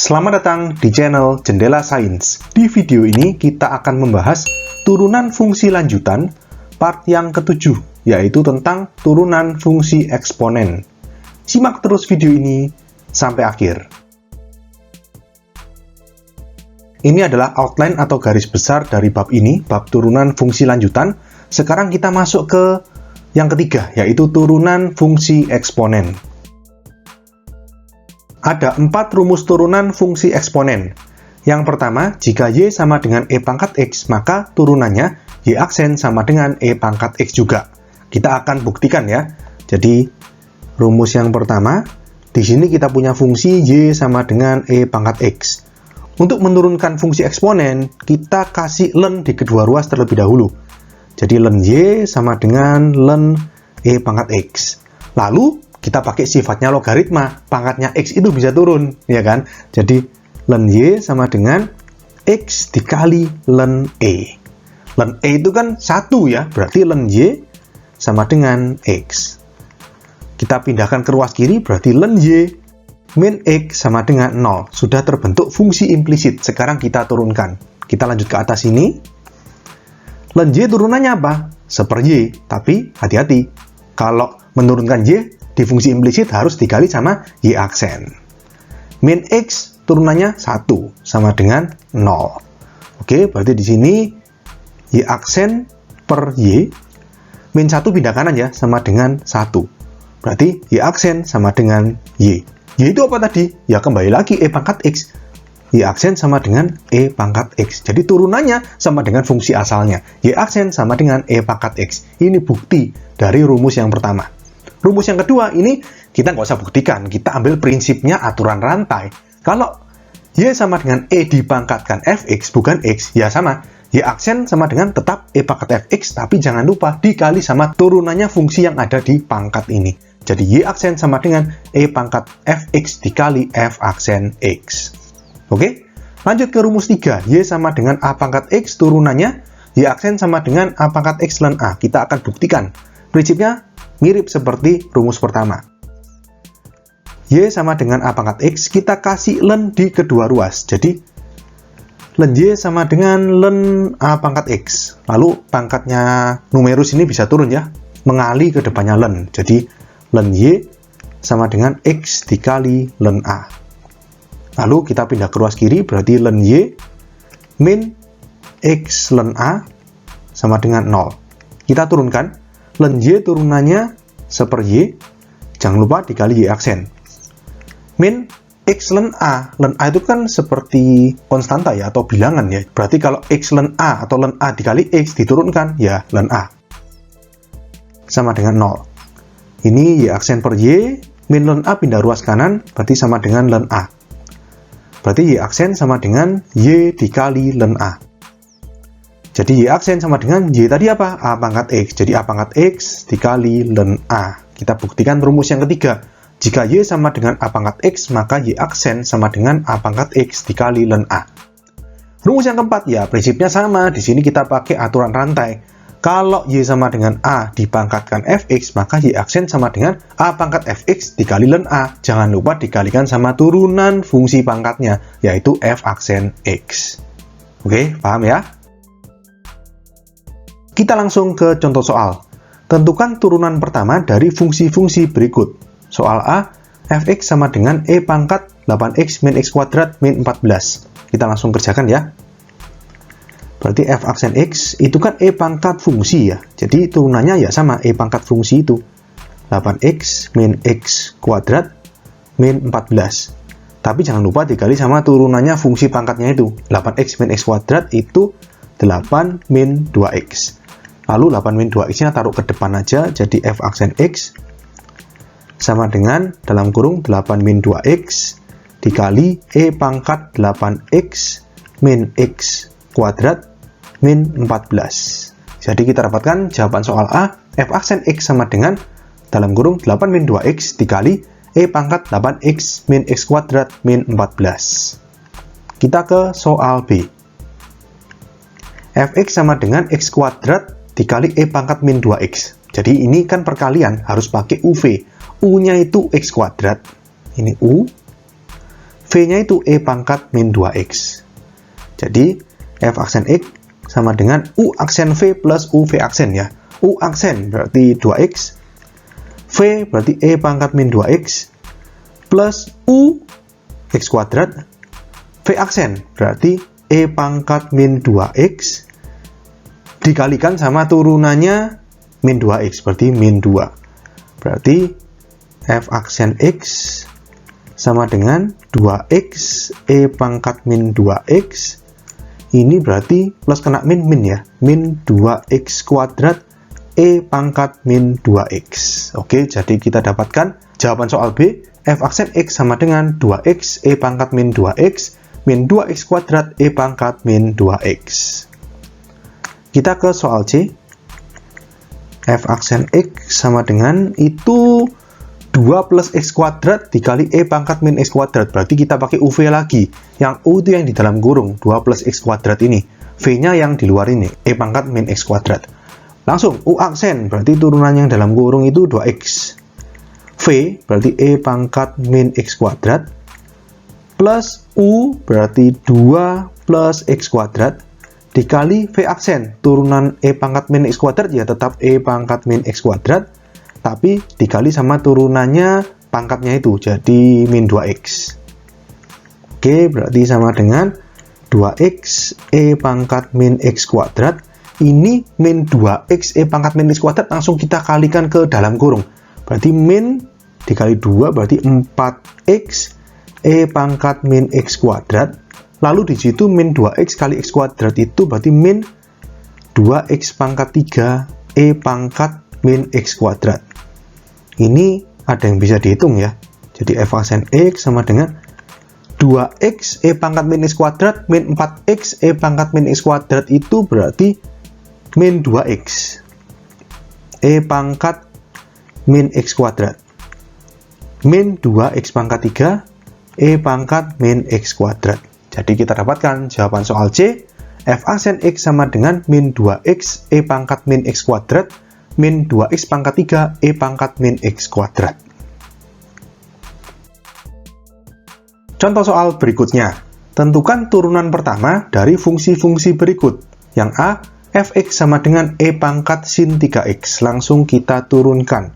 Selamat datang di channel Jendela Sains. Di video ini kita akan membahas turunan fungsi lanjutan part yang ke-7, yaitu tentang turunan fungsi eksponen. Simak terus video ini sampai akhir. Ini adalah outline atau garis besar dari bab ini, bab turunan fungsi lanjutan. Sekarang kita masuk ke yang ketiga, yaitu turunan fungsi eksponen. Ada 4 rumus turunan fungsi eksponen. Yang pertama, jika Y sama dengan E pangkat X, maka turunannya Y aksen sama dengan E pangkat X juga. Kita akan buktikan ya. Jadi, rumus yang pertama, di sini kita punya fungsi Y sama dengan E pangkat X. Untuk menurunkan fungsi eksponen, kita kasih len di kedua ruas terlebih dahulu. Jadi, len Y sama dengan len E pangkat X. Lalu, kita pakai sifatnya logaritma, pangkatnya X itu bisa turun, ya kan? Jadi, len Y sama dengan X dikali len E. Len E itu kan 1 ya, berarti len Y sama dengan X. Kita pindahkan ke ruas kiri, berarti len Y min X sama dengan 0. Sudah terbentuk fungsi implisit, sekarang kita turunkan. Kita lanjut ke atas ini. Len Y turunannya apa? Seper Y, tapi hati-hati. Kalau menurunkan Y, di fungsi implisit harus dikali sama Y aksen. Min X turunannya 1 sama dengan 0. Oke, berarti di sini Y aksen per Y. Min 1 pindah kanan ya, sama dengan 1. Berarti Y aksen sama dengan Y. Y itu apa tadi? Ya kembali lagi E pangkat X. Y aksen sama dengan E pangkat X. Jadi turunannya sama dengan fungsi asalnya. Y aksen sama dengan E pangkat X. Ini bukti dari rumus yang pertama. Rumus yang kedua, ini kita nggak usah buktikan, kita ambil prinsipnya aturan rantai. Kalau Y sama dengan E dipangkatkan Fx, bukan X, ya sama. Y aksen sama dengan tetap E pangkat Fx, tapi jangan lupa dikali sama turunannya fungsi yang ada di pangkat ini. Jadi Y aksen sama dengan E pangkat Fx dikali F aksen X. Oke, lanjut ke rumus 3. Y sama dengan A pangkat X, turunannya Y aksen sama dengan A pangkat X ln A. Kita akan buktikan. Prinsipnya mirip seperti rumus pertama. Y sama dengan A pangkat X, kita kasih len di kedua ruas. Jadi, len Y sama dengan len A pangkat X. Lalu, pangkatnya numerus ini bisa turun ya, mengali ke depannya len. Jadi, len Y sama dengan X dikali len A. Lalu, kita pindah ke ruas kiri, berarti len Y min X len A sama dengan 0. Kita turunkan. Len Y turunannya seper Y, jangan lupa dikali Y aksen. Min X len A itu kan seperti konstanta ya, atau bilangan ya. Berarti kalau X len A atau len A dikali X diturunkan, ya len A. Sama dengan 0. Ini Y aksen per Y, min len A pindah ruas kanan, berarti sama dengan len A. Berarti Y aksen sama dengan Y dikali len A. Jadi Y aksen sama dengan Y tadi apa? A pangkat X. Jadi A pangkat X dikali len A. Kita buktikan rumus yang ketiga. Jika Y sama dengan A pangkat X, maka Y aksen sama dengan A pangkat X dikali len A. Rumus yang keempat, ya prinsipnya sama. Di sini kita pakai aturan rantai. Kalau Y sama dengan A dipangkatkan Fx, maka Y aksen sama dengan A pangkat Fx dikali len A. Jangan lupa dikalikan sama turunan fungsi pangkatnya, yaitu F aksen X. Oke, paham ya? Kita langsung ke contoh soal. Tentukan turunan pertama dari fungsi-fungsi berikut. Soal A, Fx sama dengan E pangkat 8x min x kuadrat min 14. Kita langsung kerjakan ya. Berarti F aksen X itu kan E pangkat fungsi ya. Jadi turunannya ya sama E pangkat fungsi itu. 8x min x kuadrat min 14. Tapi jangan lupa dikali sama turunannya fungsi pangkatnya itu. 8x min x kuadrat itu 8 min 2x. Lalu 8 min 2x-nya taruh ke depan aja, jadi F aksen X sama dengan dalam kurung 8 min 2x dikali E pangkat 8x min x kuadrat min 14. Jadi kita dapatkan jawaban soal A, F aksen X sama dengan dalam kurung 8 min 2x dikali E pangkat 8x min x kuadrat min 14. Kita ke soal B. Fx sama dengan x kuadrat dikali E pangkat min 2x. Jadi ini kan perkalian, harus pakai UV. U-nya itu x kuadrat. Ini U. V V-nya itu E pangkat min 2X. Jadi, F aksen X sama dengan U aksen V plus U V aksen ya. U aksen berarti 2X, V berarti E pangkat min 2X, plus U X kuadrat, V aksen berarti E pangkat min 2X, dikalikan sama turunannya min 2X, berarti min 2. Berarti F aksen X sama dengan 2X E pangkat min 2X. Ini berarti plus kena min ya. Min 2X kuadrat E pangkat min 2X. Oke, jadi kita dapatkan jawaban soal B. F aksen X sama dengan 2X E pangkat min 2X min 2X kuadrat E pangkat min 2X. Kita ke soal C. F aksen X sama dengan itu 2 plus X kuadrat dikali E pangkat min X kuadrat. Berarti kita pakai UV lagi. Yang U itu yang di dalam kurung, 2 plus X kuadrat ini. V-nya yang di luar ini, E pangkat min X kuadrat. Langsung, U aksen, berarti turunan yang dalam kurung itu 2X. V, berarti E pangkat min X kuadrat. Plus U, berarti 2 plus X kuadrat. Dikali V aksen, turunan E pangkat min X kuadrat ya tetap E pangkat min X kuadrat. Tapi dikali sama turunannya pangkatnya itu, jadi min 2X. Oke, berarti sama dengan 2X E pangkat min X kuadrat. Ini min 2X E pangkat min X kuadrat, langsung kita kalikan ke dalam kurung. Berarti min dikali 2, berarti 4X E pangkat min X kuadrat. Lalu di situ min 2X kali X kuadrat itu berarti min 2X pangkat 3 E pangkat min X kuadrat. Ini ada yang bisa dihitung ya. Jadi F aksen X sama dengan 2X E pangkat min X kuadrat min 4X E pangkat min X kuadrat itu berarti min 2X E pangkat min X kuadrat min 2X pangkat 3 E pangkat min X kuadrat. Jadi kita dapatkan jawaban soal C. F aksen X sama dengan min 2X E pangkat min X kuadrat min 2X pangkat 3 E pangkat min X kuadrat. Contoh soal berikutnya. Tentukan turunan pertama dari fungsi-fungsi berikut. Yang A, Fx sama dengan E pangkat sin 3X. Langsung kita turunkan.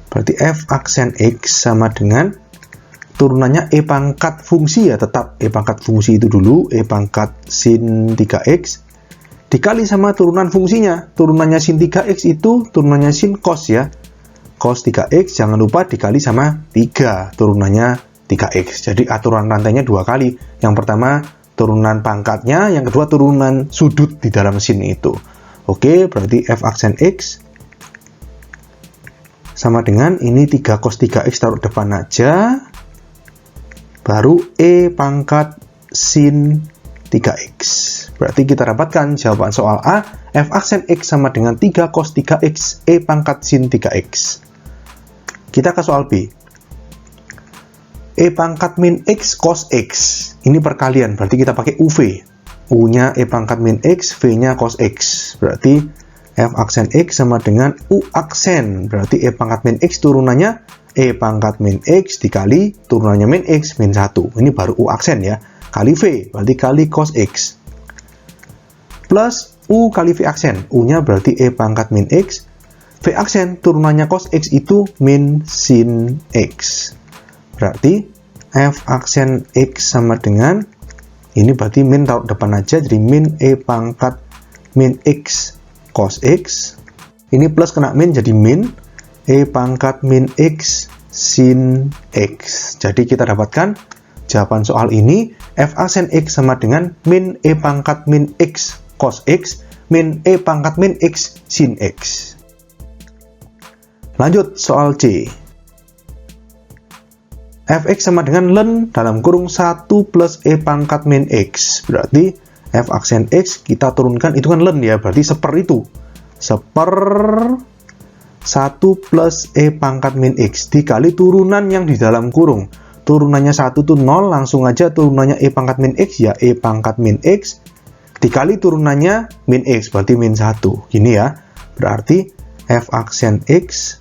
Berarti F aksen X sama dengan turunannya E pangkat fungsi ya, tetap E pangkat fungsi itu dulu, E pangkat sin 3X. Dikali sama turunan fungsinya. Turunannya sin 3X itu turunannya sin cos ya. Cos 3X jangan lupa dikali sama 3. Turunannya 3X. Jadi aturan rantainya 2 kali. Yang pertama turunan pangkatnya, yang kedua turunan sudut di dalam sin itu. Oke, berarti F aksen X sama dengan ini 3 cos 3X taruh depan aja. Baru E pangkat sin 3X. Berarti kita dapatkan jawaban soal A, F aksen X sama dengan 3 cos 3X E pangkat sin 3X. Kita ke soal B. E pangkat min X cos X. Ini perkalian, berarti kita pakai UV. U-nya E pangkat min X, V-nya cos X. Berarti F aksen X sama dengan U aksen. Berarti E pangkat min X turunannya E pangkat min X dikali turunannya min X min 1. Ini baru U aksen ya. Kali V, berarti kali cos X. Plus U kali V aksen. U-nya berarti E pangkat min X. V aksen, turunannya cos X itu min sin X. Berarti F aksen X sama dengan, ini berarti min taruh depan aja, jadi min E pangkat min X cos X. Ini plus kena min, jadi min E pangkat min X sin X. Jadi kita dapatkan jawaban soal ini, F aksen X sama dengan min E pangkat min X cos X min E pangkat min X sin X. Lanjut soal C. Fx sama dengan len dalam kurung 1 plus E pangkat min X. Berarti F aksen X kita turunkan, itu kan len ya, berarti seper itu. Seper 1 plus E pangkat min X dikali turunan yang di dalam kurung. Turunannya 1 itu 0, langsung aja turunannya E pangkat min X ya, E pangkat min X dikali turunannya min X, berarti min 1. Gini ya, berarti F aksen X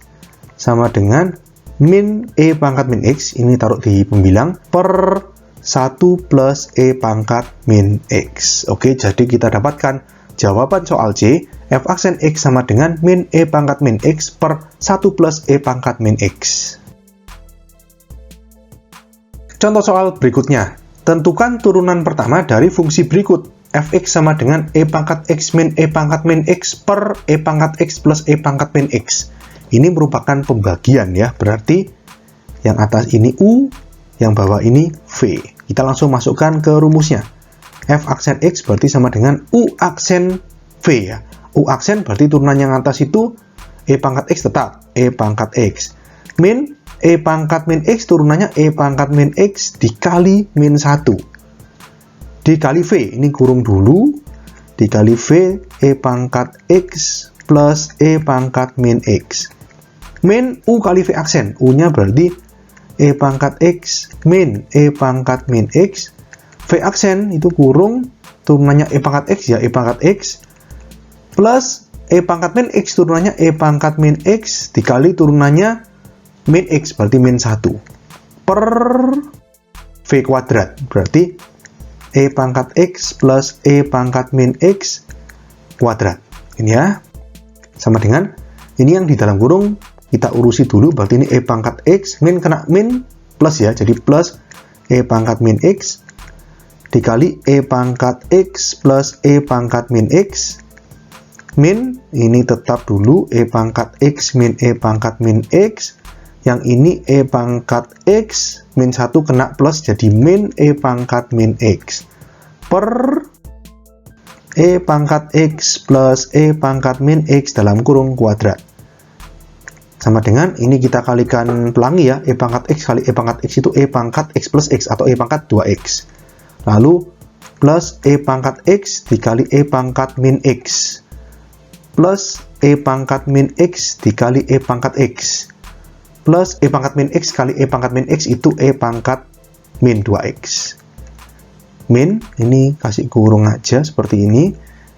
sama dengan min E pangkat min X, ini taruh di pembilang, per 1 plus E pangkat min X. Oke, jadi kita dapatkan jawaban soal C, f aksen X sama dengan min E pangkat min X per 1 plus E pangkat min X. Contoh soal berikutnya. Tentukan turunan pertama dari fungsi berikut. Fx sama dengan E pangkat X min E pangkat min X per E pangkat X plus E pangkat min X. Ini merupakan pembagian ya, berarti yang atas ini U, yang bawah ini V. Kita langsung masukkan ke rumusnya. F aksen X berarti sama dengan U aksen V ya. U aksen berarti turunan yang atas itu E pangkat X tetap, E pangkat X. Min E pangkat min X turunannya E pangkat min X dikali min 1. Dikali V, ini kurung dulu, dikali V E pangkat X plus E pangkat min X. Min U kali V aksen, U-nya berarti E pangkat X min E pangkat min X. V aksen itu kurung, turunannya E pangkat X ya, E pangkat X, plus E pangkat min X turunannya E pangkat min X, dikali turunannya min X, berarti min 1, per V kuadrat, berarti E pangkat X plus E pangkat min X kuadrat. Ini ya, sama dengan, ini yang di dalam kurung, kita urusi dulu, berarti ini E pangkat X, min kena min, plus ya, jadi plus E pangkat min X, dikali E pangkat X plus E pangkat min X, min, ini tetap dulu, E pangkat X min E pangkat min X, yang ini E pangkat X, min 1 kena plus, jadi min E pangkat min X, per E pangkat X plus E pangkat min X dalam kurung kuadrat. Sama dengan, ini kita kalikan pelangi ya, E pangkat X kali E pangkat X itu E pangkat X plus X, atau E pangkat 2X. Lalu, plus E pangkat X dikali E pangkat min X, plus E pangkat min X dikali E pangkat X, plus E pangkat min X kali E pangkat min X itu E pangkat min 2X. Min, ini kasih kurung aja seperti ini.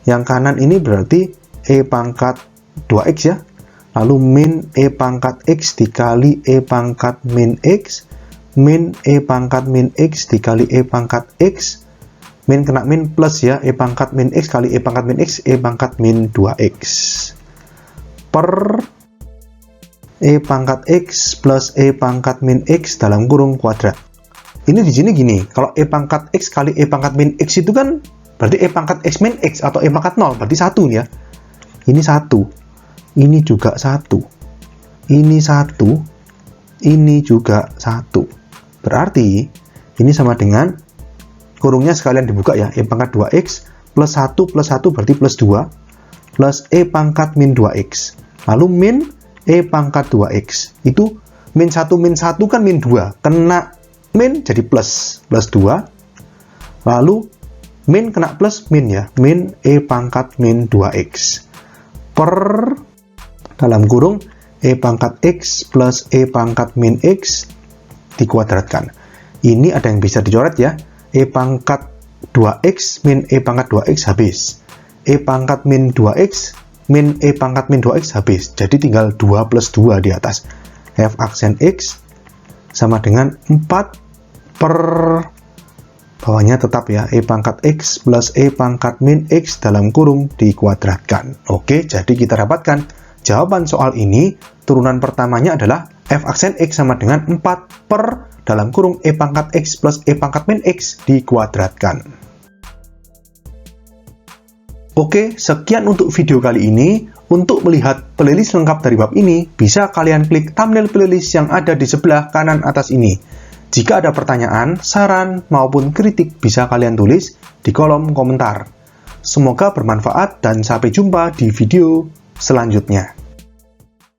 Yang kanan ini berarti E pangkat 2X ya. Lalu min E pangkat X dikali E pangkat min X, min E pangkat min X dikali E pangkat X, min kena min plus ya, E pangkat min X kali E pangkat min X, E pangkat min 2X, per E pangkat X plus E pangkat min X dalam kurung kuadrat. Ini di sini gini, kalau E pangkat X kali E pangkat min X itu kan berarti E pangkat X min X atau E pangkat 0, berarti 1 ya. Ini 1. Ini juga 1. Ini 1. Ini juga 1. Berarti ini sama dengan kurungnya sekalian dibuka ya, E pangkat 2X plus 1 plus 1 berarti plus 2, plus E pangkat min 2X. Lalu min E pangkat 2X. Itu min 1 kan min 2. Kena min jadi plus 2. Lalu min kena plus min ya, min E pangkat min 2X. Per dalam kurung E pangkat X plus E pangkat min X dikuadratkan. Ini ada yang bisa dicoret ya. E pangkat 2X min E pangkat 2X habis. E pangkat min 2X min E pangkat min 2X habis. Jadi tinggal 2 plus 2 di atas. F aksen X sama dengan 4 per bawahnya tetap ya, E pangkat X plus E pangkat min X dalam kurung dikuadratkan. Oke, jadi kita dapatkan jawaban soal ini, turunan pertamanya adalah F aksen X sama dengan 4 per dalam kurung E pangkat X plus E pangkat min X dikuadratkan. Oke, sekian untuk video kali ini. Untuk melihat playlist lengkap dari bab ini, bisa kalian klik thumbnail playlist yang ada di sebelah kanan atas ini. Jika ada pertanyaan, saran, maupun kritik, bisa kalian tulis di kolom komentar. Semoga bermanfaat dan sampai jumpa di video selanjutnya.